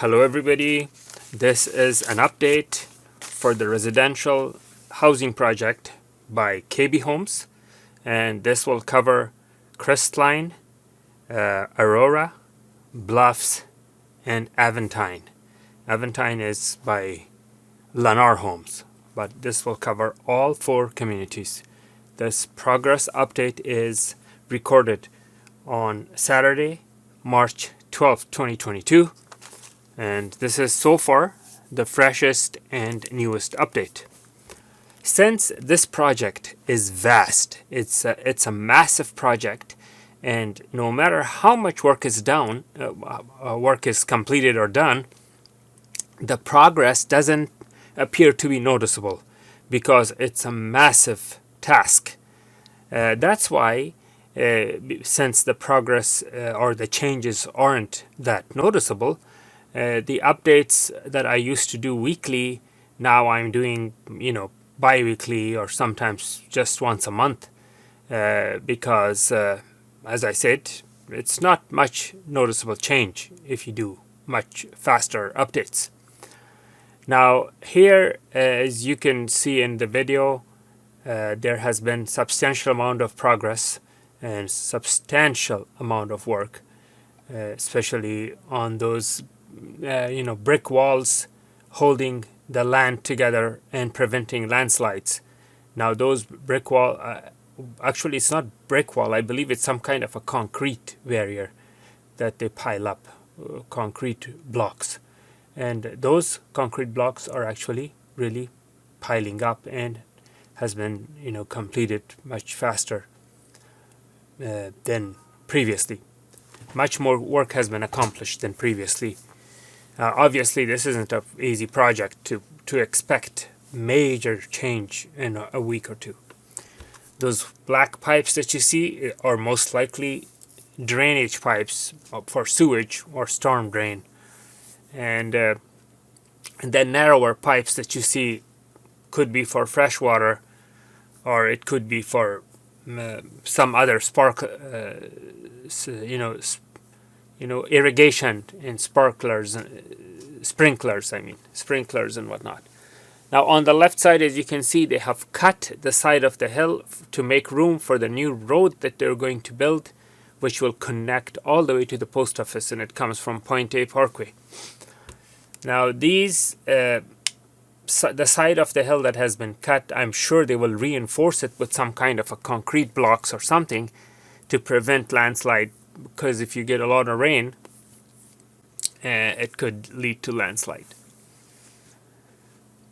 Hello everybody, this is an update for the residential housing project by KB Homes, and this will cover Crestline, Aurora, Bluffs, and Aventine. Aventine is by Lannar Homes, but this will cover all 4 communities. This progress update is recorded on Saturday, March 12th, 2022. And this is so far the freshest and newest update. Since this project is vast, it's a massive project, and no matter how much work is done, work is completed or done, the progress doesn't appear to be noticeable because it's a massive task. That's why, since the progress or the changes aren't that noticeable, the updates that I used to do weekly, now I'm doing, bi-weekly or sometimes just once a month, because, as I said, it's not much noticeable change if you do much faster updates. Now here, as you can see in the video, there has been substantial amount of progress and substantial amount of work, especially on those brick walls holding the land together and preventing landslides. Now those brick wall, actually it's not brick wall, I believe it's some kind of a concrete barrier that they pile up, concrete blocks. And those concrete blocks are actually really piling up and has been, completed much faster than previously. Much more work has been accomplished than previously. Obviously, this isn't an easy project to expect major change in a week or two. Those black pipes that you see are most likely drainage pipes for sewage or storm drain. And the narrower pipes that you see could be for fresh water, or it could be for some other irrigation and sprinklers and whatnot. Now on the left side, as you can see, they have cut the side of the hill to make room for the new road that they're going to build, which will connect all the way to the post office, and it comes from Point A Parkway. Now these, the side of the hill that has been cut, I'm sure they will reinforce it with some kind of a concrete blocks or something to prevent landslide, because if you get a lot of rain, it could lead to landslide.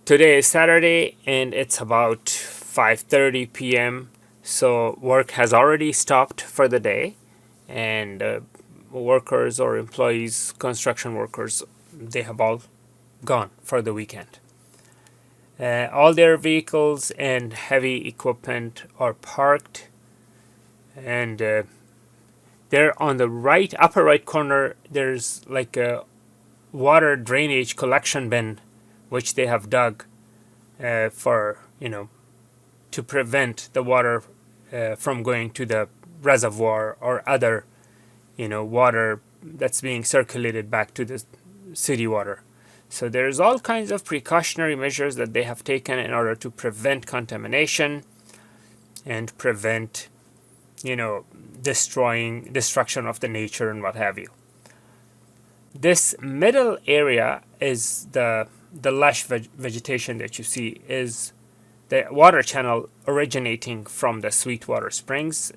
Today is Saturday and it's about 5:30 p.m. So work has already stopped for the day, and workers or employees, construction workers, they have all gone for the weekend. All their vehicles and heavy equipment are parked, and there on the right, upper right corner, there's like a water drainage collection bin, which they have dug for, to prevent the water from going to the reservoir or other, water that's being circulated back to the city water. So there's all kinds of precautionary measures that they have taken in order to prevent contamination and prevent, destruction of the nature and what have you. This middle area is the lush vegetation that you see is the water channel originating from the Sweetwater Springs,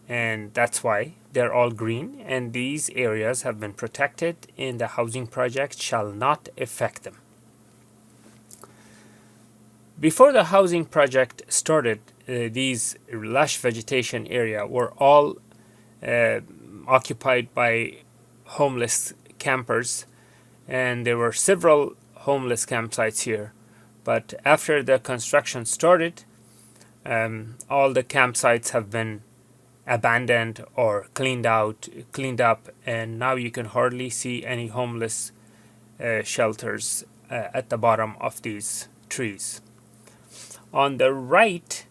and that's why they're all green, and these areas have been protected and the housing project shall not affect them. Before the housing project started, these lush vegetation area were all occupied by homeless campers, and there were several homeless campsites here. But after the construction started, all the campsites have been abandoned or cleaned up, and now you can hardly see any homeless shelters at the bottom of these trees. On the right,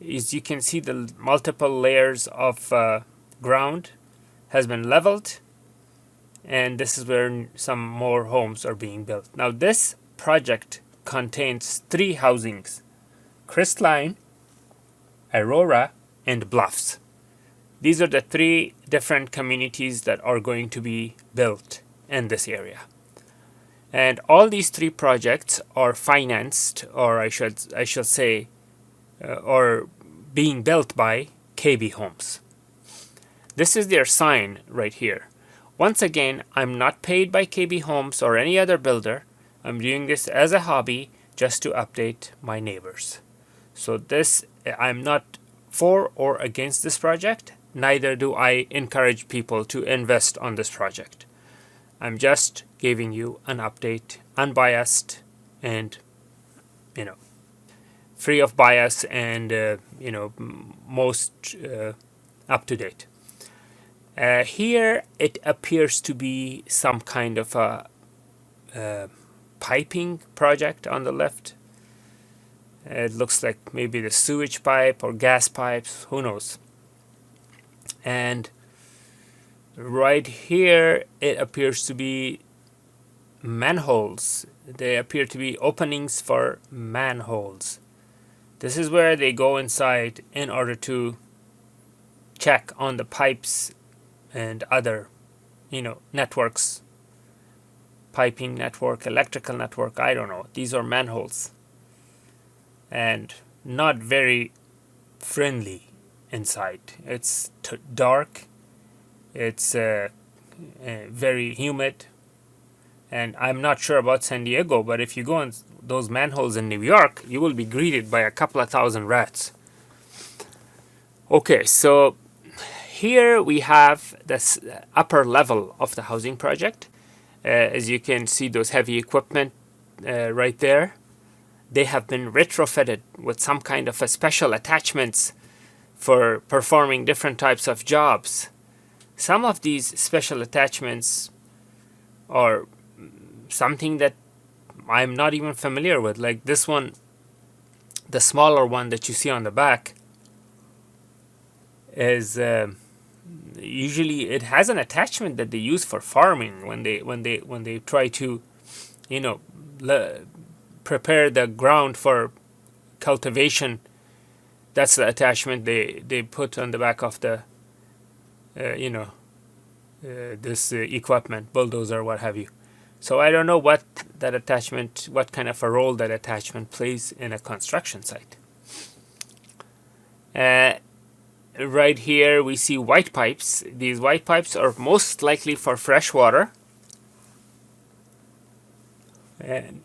as you can see, the multiple layers of ground has been leveled, and this is where some more homes are being built. Now this project contains 3 housings: Crestline, Aurora, and Bluffs. These are the 3 different communities that are going to be built in this area. And all these 3 projects are financed, or I should say, or being built by KB Homes. This is their sign right here. Once again, I'm not paid by KB Homes or any other builder. I'm doing this as a hobby just to update my neighbors. So this, I'm not for or against this project. Neither do I encourage people to invest on this project. I'm just giving you an update, unbiased and, free of bias and, most up to date. Here it appears to be some kind of a piping project on the left. It looks like maybe the sewage pipe or gas pipes, who knows. And right here it appears to be manholes. They appear to be openings for manholes. This is where they go inside in order to check on the pipes and other, networks. Piping network, electrical network, I don't know. These are manholes. And not very friendly inside. It's dark. It's very humid. And I'm not sure about San Diego, but if you go in those manholes in New York, you will be greeted by a couple of thousand rats. Okay, so here we have this upper level of the housing project. As you can see, those heavy equipment right there, they have been retrofitted with some kind of a special attachments for performing different types of jobs. Some of these special attachments are something that I'm not even familiar with, like this one, the smaller one that you see on the back is usually it has an attachment that they use for farming when they try to prepare the ground for cultivation. That's the attachment they put on the back of the this equipment, bulldozer, what have you. So I don't know what kind of a role that attachment plays in a construction site. Right here we see white pipes. These white pipes are most likely for fresh water. And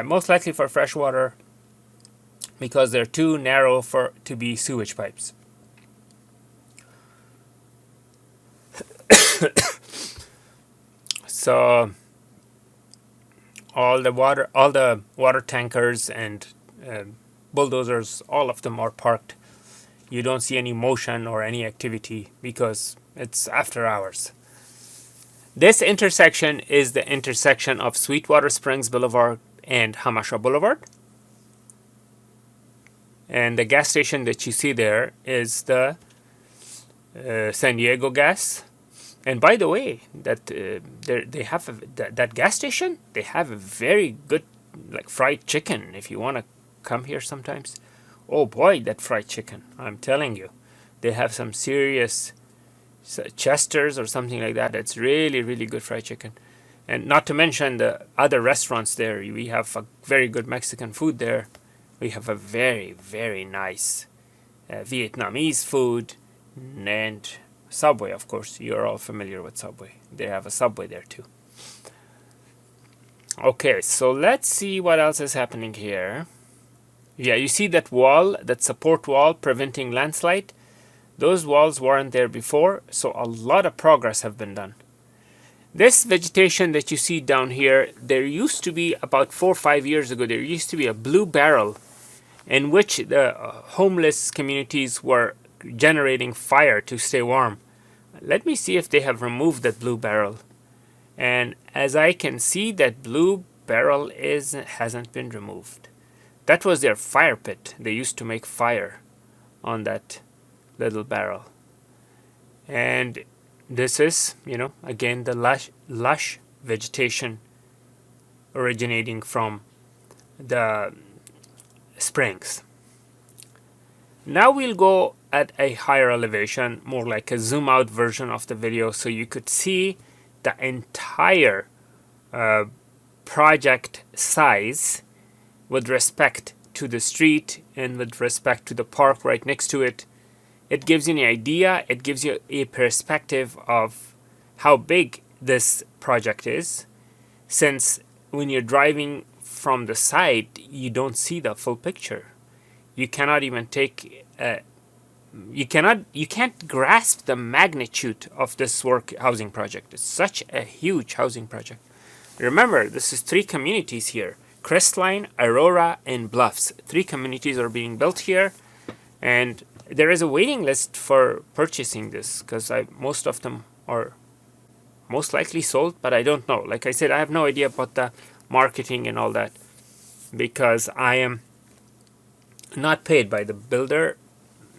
most likely for fresh water because they're too narrow to be sewage pipes. So all the water tankers and bulldozers, all of them are parked. You don't see any motion or any activity because it's after hours. This intersection is the intersection of Sweetwater Springs Boulevard and Hamasha Boulevard. And the gas station that you see there is the San Diego Gas. And by the way, that they have that gas station. They have a very good fried chicken. If you want to come here sometimes, oh boy, that fried chicken! I'm telling you, they have some serious Chester's or something like that. It's really, really good fried chicken. And not to mention the other restaurants there. We have a very good Mexican food there. We have a very, very nice Vietnamese food, and Subway, of course. You're all familiar with Subway. They have a Subway there too. Okay, so let's see what else is happening here. Yeah, you see that wall, that support wall preventing landslide? Those walls weren't there before, so a lot of progress have been done. This vegetation that you see down here, there used to be about 4 or 5 years ago, there used to be a blue barrel in which the homeless communities were generating fire to stay warm. Let me see if they have removed that blue barrel. And as I can see, that blue barrel hasn't been removed. That was their fire pit. They used to make fire on that little barrel. And this is, again, the lush vegetation originating from the springs. Now we'll go at a higher elevation, more like a zoom out version of the video, so you could see the entire project size with respect to the street and with respect to the park right next to it. It gives you an idea, it gives you a perspective of how big this project is, since when you're driving from the side, you don't see the full picture. You cannot even you can't grasp the magnitude of this housing project. It's such a huge housing project. Remember, this is 3 communities here: Crestline, Aurora, and Bluffs. 3 communities are being built here, and there is a waiting list for purchasing this, because most of them are most likely sold, but I don't know. Like I said, I have no idea about the marketing and all that, because I am not paid by the builder.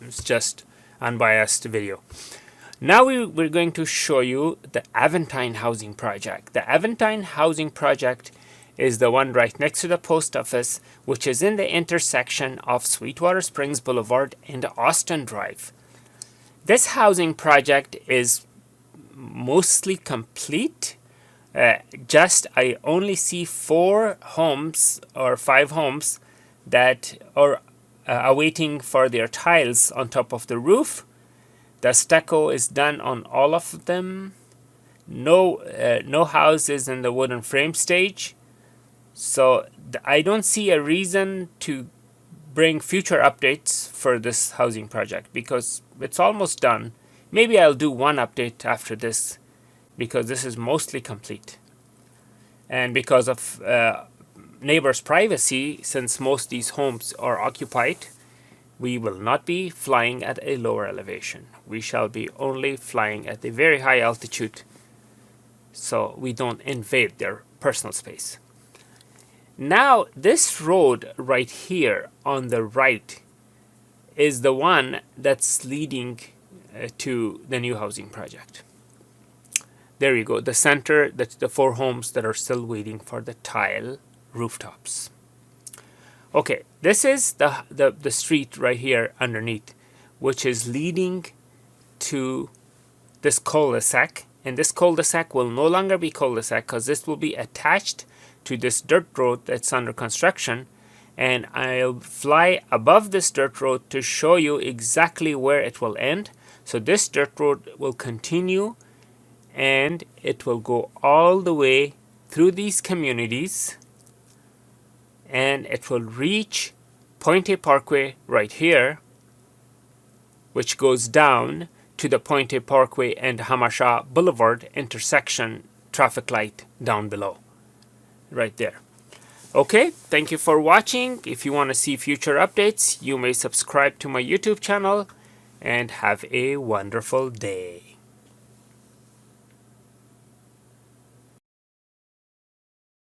It's just unbiased video. Now we're going to show you the Aventine housing project. The Aventine housing project is the one right next to the post office, which is in the intersection of Sweetwater Springs Boulevard and Austin Drive. This housing project is mostly complete. I only see 4 homes or 5 homes that are awaiting for their tiles on top of the roof. The stucco is done on all of them. No house is in the wooden frame stage. So I don't see a reason to bring future updates for this housing project, because it's almost done. Maybe I'll do one update after this, because this is mostly complete. And because of neighbors' privacy, since most of these homes are occupied, we will not be flying at a lower elevation. We shall be only flying at a very high altitude, so we don't invade their personal space. Now, this road right here on the right is the one that's leading to the new housing project. There you go. The center, that's the 4 homes that are still waiting for the tile rooftops. Okay, this is the street right here underneath, which is leading to this cul-de-sac. And this cul-de-sac will no longer be cul-de-sac, because this will be attached to this dirt road that's under construction. And I'll fly above this dirt road to show you exactly where it will end. So this dirt road will continue, and it will go all the way through these communities, and it will reach Pointe Parkway right here, which goes down to the Pointe Parkway and Hamasha Boulevard intersection traffic light down below, right there. Okay, thank you for watching. If you want to see future updates, you may subscribe to my YouTube channel, and have a wonderful day.